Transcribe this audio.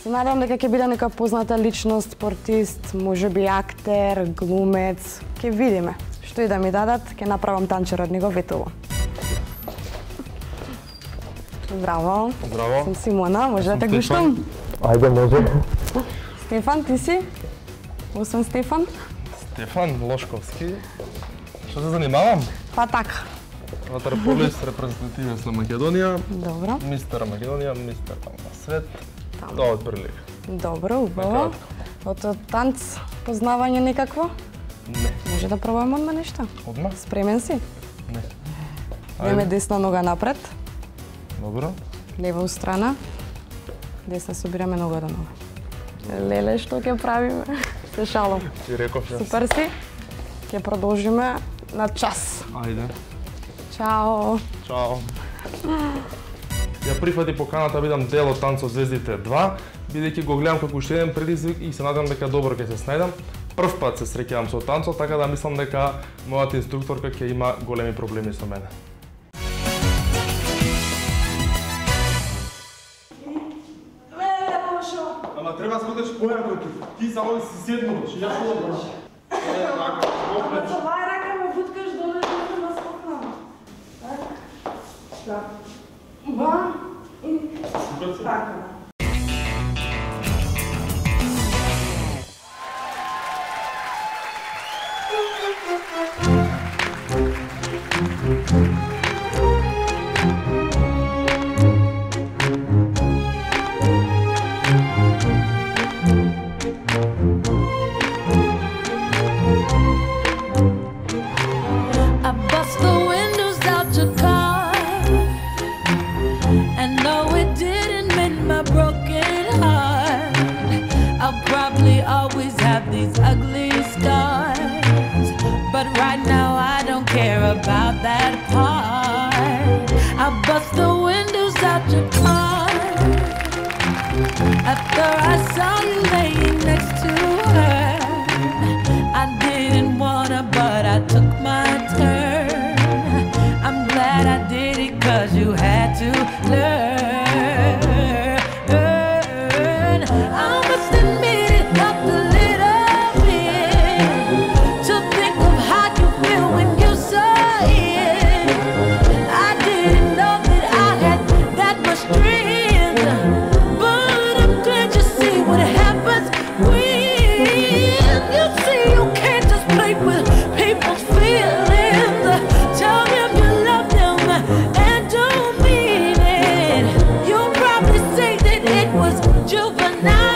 Се надевам дека ќе биде нека позната личност, спортист, можеби актер, глумец. Ќе видиме. Што и да ми дадат, ќе направам танчер од него ветово. Здраво. Здраво. Сум Симона, може да те гуштам? Ајде, може. Стефан, ти си? Освен Стефан? Стефан Лошковски. Што се занимавам? Па така. Ватерполист, репрезентативност на Македонија. Добро. Мистер Македонија, мистер на свет. Тоа отприлика. Добро, убаво. Од танц, познавање некакво? Не. Може да пробуваме одма нешто? Одма? Спремен си? Не. Идеме десна нога напред, Добро. лева устрана, десна собираме нога до нога. Леле, што ќе правиме? Се шалам. Ти реков јас. Супер си. Ќе продолжиме на час. Ајде. Чао. Чао. Ја прифати поканата бидам дел од Танцот звездите 2, бидејќи го гледам како уште еден предизвик и се надевам дека добро ќе се снајдам. Прв пат се среќавам со танцот, така да мислам дека мојата инструкторка ќе има големи проблеми со мене. Ама треба да одеш појако ти само си седнуваш, јас што да правам? Това е рака ме буткаш доле да ме скокнам. Така. Ба и така. Always have these ugly scars, but right now I don't care about that part. I bust the windows out your car after I saw you laying next to her. I didn't wanna, but I took my turn. I'm glad I did it 'cause you had to learn. I must admit it helped a little bit to think of how you feel when you saw it. I didn't know that I had that much strength, but I'm glad you see what happens when you see you can't just play with people's feelings. Tell them you love them and don't mean it. You'll probably say that it was juvenile.